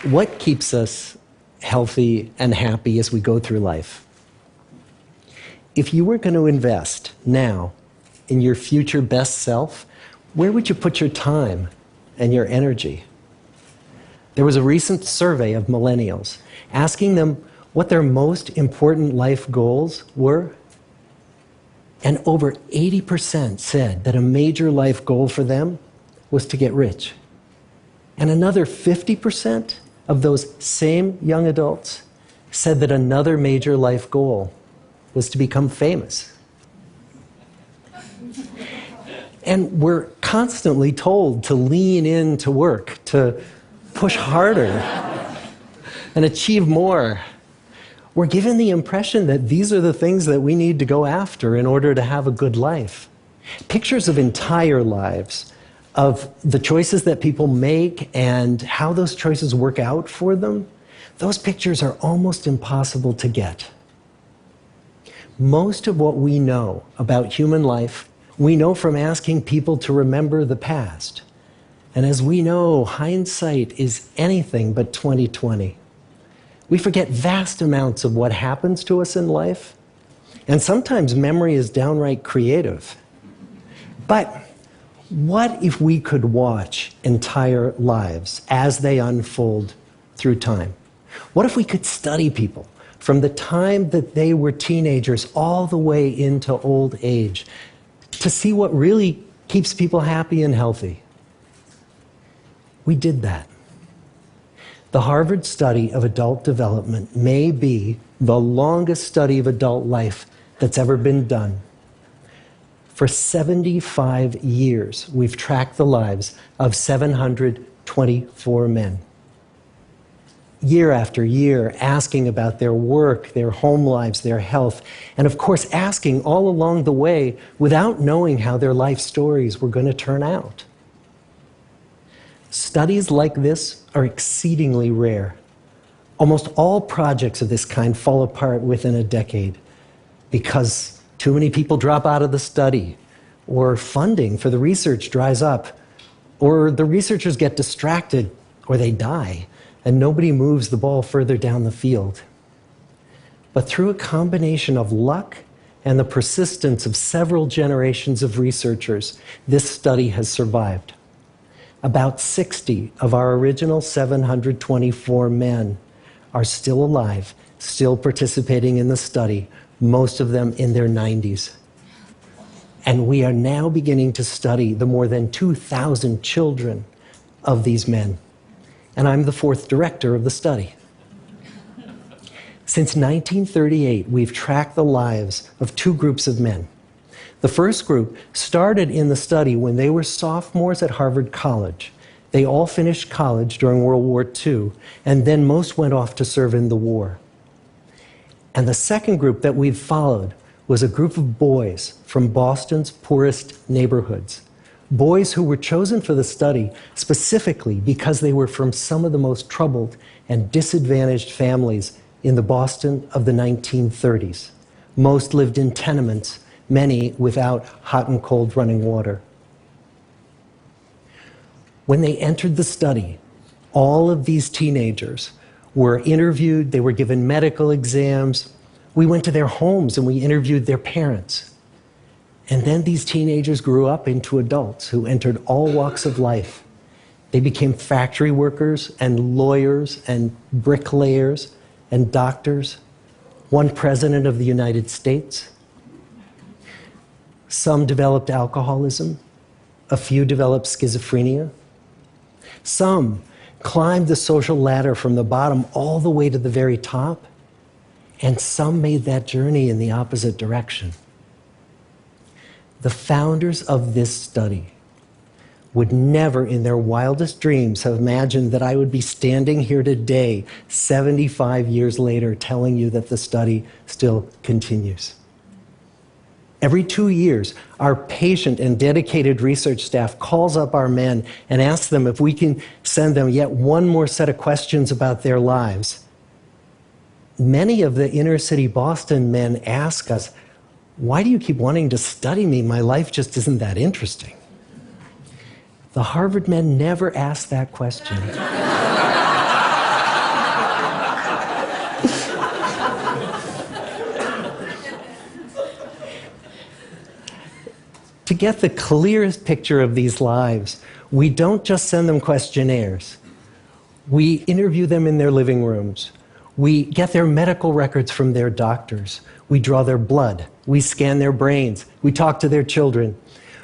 What keeps us healthy and happy as we go through life? If you were going to invest now in your future best self, where would you put your time and your energy? There was a recent survey of millennials asking them what their most important life goals were. And over 80% said that a major life goal for them was to get rich. And another 50% of those same young adults said that another major life goal was to become famous. And we're constantly told to lean into work, to push harder and achieve more. We're given the impression that these are the things that we need to go after in order to have a good life. Pictures of entire lives, of the choices that people make and how those choices work out for them, those pictures are almost impossible to get. Most of what we know about human life, we know from asking people to remember the past. And as we know, hindsight is anything but 20/20. We forget vast amounts of what happens to us in life, and sometimes memory is downright creative. But what if we could watch entire lives as they unfold through time? What if we could study people from the time that they were teenagers all the way into old age to see what really keeps people happy and healthy? We did that. The Harvard study of adult development may be the longest study of adult life that's ever been done. For 75 years, we've tracked the lives of 724 men. Year after year, asking about their work, their home lives, their health, and of course, asking all along the way without knowing how their life stories were going to turn out. Studies like this are exceedingly rare. Almost all projects of this kind fall apart within a decade because too many people drop out of the study, or funding for the research dries up, or the researchers get distracted, or they die, and nobody moves the ball further down the field. But through a combination of luck and the persistence of several generations of researchers, this study has survived. About 60 of our original 724 men are still alive, still participating in the study, most of them in their 90s. And we are now beginning to study the more than 2,000 children of these men. And I'm the fourth director of the study. Since 1938, we've tracked the lives of two groups of men. The first group started in the study when they were sophomores at Harvard College. They all finished college during World War II, and then most went off to serve in the war. And the second group that we've followed was a group of boys from Boston's poorest neighborhoods. Boys who were chosen for the study specifically because they were from some of the most troubled and disadvantaged families in the Boston of the 1930s. Most lived in tenements, many without hot and cold running water. When they entered the study, all of these teenagers were interviewed, they were given medical exams. We went to their homes and we interviewed their parents. And then these teenagers grew up into adults who entered all walks of life. They became factory workers and lawyers and bricklayers and doctors, one president of the United States. Some developed alcoholism, a few developed schizophrenia. Some climbed the social ladder from the bottom all the way to the very top, and some made that journey in the opposite direction. The founders of this study would never in their wildest dreams have imagined that I would be standing here today, 75 years later, telling you that the study still continues. Every 2 years, our patient and dedicated research staff calls up our men and asks them if we can send them yet one more set of questions about their lives. Many of the inner city Boston men ask us, "Why do you keep wanting to study me? My life just isn't that interesting." The Harvard men never asked that question. To get the clearest picture of these lives, we don't just send them questionnaires. We interview them in their living rooms. We get their medical records from their doctors. We draw their blood. We scan their brains. We talk to their children.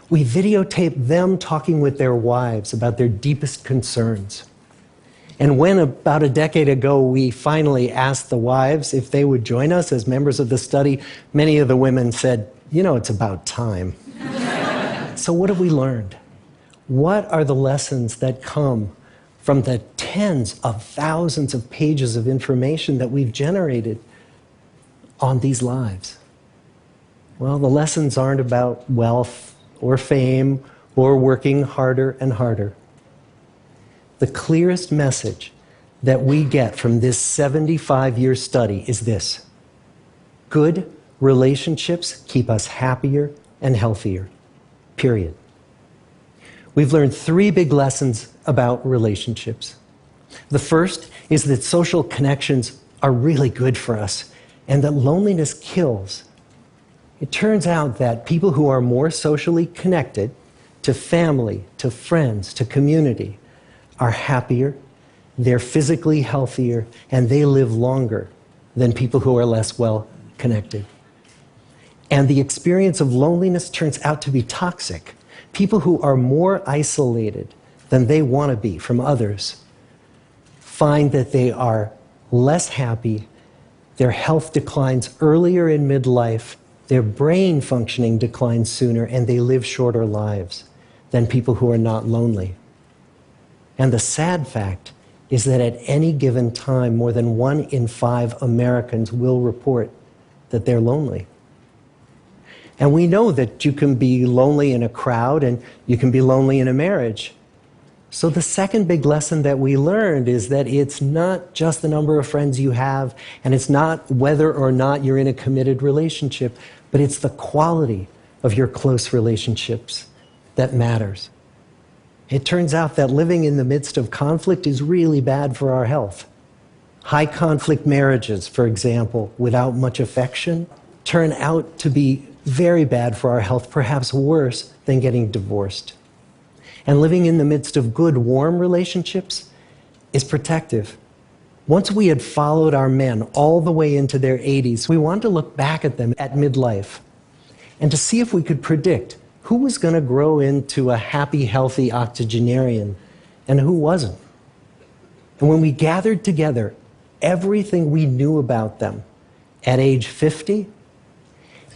We videotape them talking with their wives about their deepest concerns. And when, about a decade ago, we finally asked the wives if they would join us as members of the study, many of the women said, "You know, it's about time." So what have we learned? What are the lessons that come from the tens of thousands of pages of information that we've generated on these lives? Well, the lessons aren't about wealth or fame or working harder and harder. The clearest message that we get from this 75-year study is this: good relationships keep us happier and healthier, period. We've learned 3 big lessons about relationships. The first is that social connections are really good for us and that loneliness kills. It turns out that people who are more socially connected to family, to friends, to community are happier, they're physically healthier, and they live longer than people who are less well connected. And the experience of loneliness turns out to be toxic. People who are more isolated than they want to be from others find that they are less happy, their health declines earlier in midlife, their brain functioning declines sooner, and they live shorter lives than people who are not lonely. And the sad fact is that at any given time, more than 1 in 5 Americans will report that they're lonely. And we know that you can be lonely in a crowd and you can be lonely in a marriage. So the second big lesson that we learned is that it's not just the number of friends you have, and it's not whether or not you're in a committed relationship, but it's the quality of your close relationships that matters. It turns out that living in the midst of conflict is really bad for our health. High conflict marriages, for example, without much affection, turn out to be very bad for our health, perhaps worse than getting divorced. And living in the midst of good, warm relationships is protective. Once we had followed our men all the way into their 80s, we wanted to look back at them at midlife and to see if we could predict who was going to grow into a happy, healthy octogenarian and who wasn't. And when we gathered together everything we knew about them at age 50,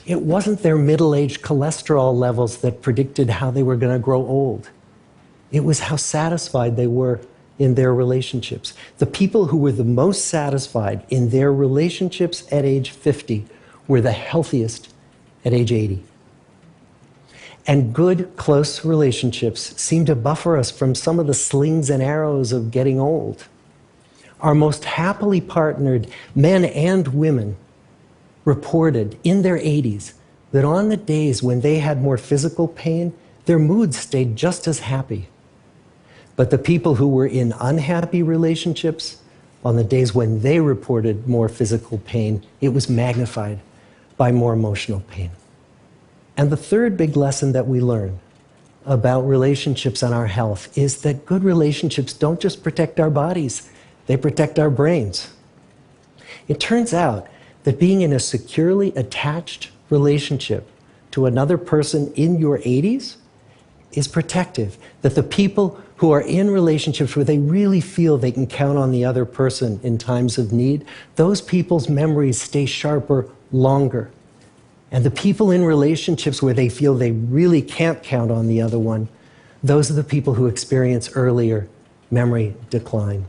it wasn't their middle-aged cholesterol levels that predicted how they were going to grow old. It was how satisfied they were in their relationships. The people who were the most satisfied in their relationships at age 50 were the healthiest at age 80. And good, close relationships seem to buffer us from some of the slings and arrows of getting old. Our most happily partnered men and women reported in their 80s that on the days when they had more physical pain, their moods stayed just as happy. But the people who were in unhappy relationships, on the days when they reported more physical pain, it was magnified by more emotional pain. And the third big lesson that we learn about relationships and our health is that good relationships don't just protect our bodies, they protect our brains. It turns out that being in a securely attached relationship to another person in your 80s is protective. That the people who are in relationships where they really feel they can count on the other person in times of need, those people's memories stay sharper longer. And the people in relationships where they feel they really can't count on the other one, those are the people who experience earlier memory decline.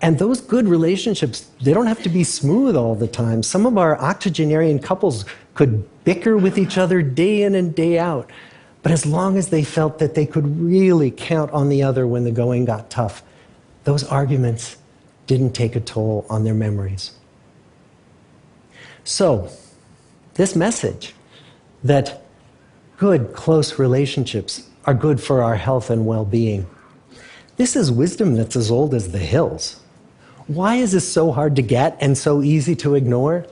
And those good relationships, they don't have to be smooth all the time. Some of our octogenarian couples could bicker with each other day in and day out. But as long as they felt that they could really count on the other when the going got tough, those arguments didn't take a toll on their memories. So, this message that good, close relationships are good for our health and well-being, this is wisdom that's as old as the hills. Why is this so hard to get and so easy to ignore?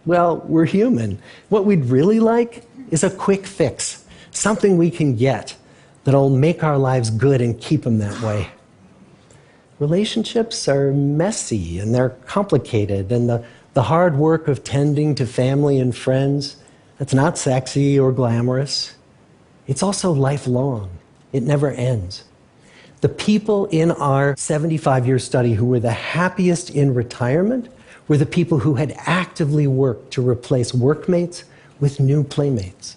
Well, we're human. What we'd really like is a quick fix, something we can get that'll make our lives good and keep them that way. Relationships are messy and they're complicated, and the hard work of tending to family and friends, that's not sexy or glamorous. It's also lifelong. It never ends. The people in our 75-year study who were the happiest in retirement were the people who had actively worked to replace workmates with new playmates.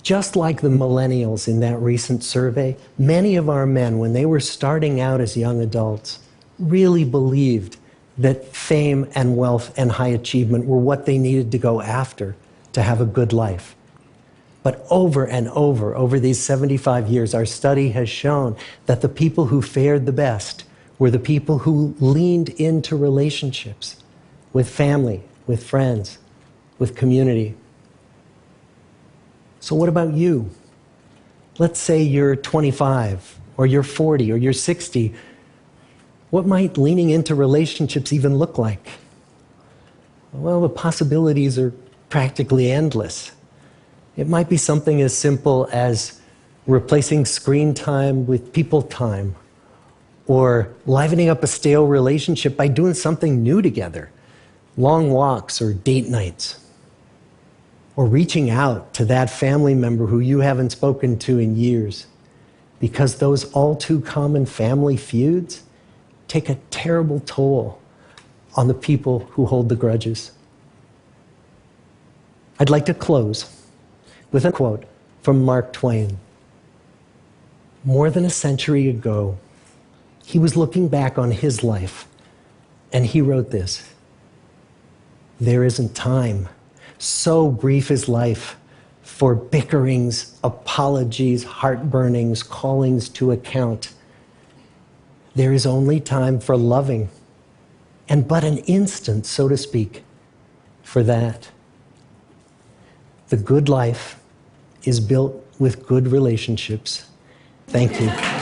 Just like the millennials in that recent survey, many of our men, when they were starting out as young adults, really believed that fame and wealth and high achievement were what they needed to go after to have a good life. But over and over these 75 years, our study has shown that the people who fared the best were the people who leaned into relationships with family, with friends, with community. So what about you? Let's say you're 25, or you're 40, or you're 60. What might leaning into relationships even look like? Well, the possibilities are practically endless. It might be something as simple as replacing screen time with people time, or livening up a stale relationship by doing something new together, long walks or date nights, or reaching out to that family member who you haven't spoken to in years, because those all too common family feuds take a terrible toll on the people who hold the grudges. I'd like to close with a quote from Mark Twain. More than a century ago, he was looking back on his life, and he wrote this: "There isn't time. So brief is life for bickerings, apologies, heartburnings, callings to account. There is only time for loving, and but an instant, so to speak, for that. The good life is built with good relationships." Thank you.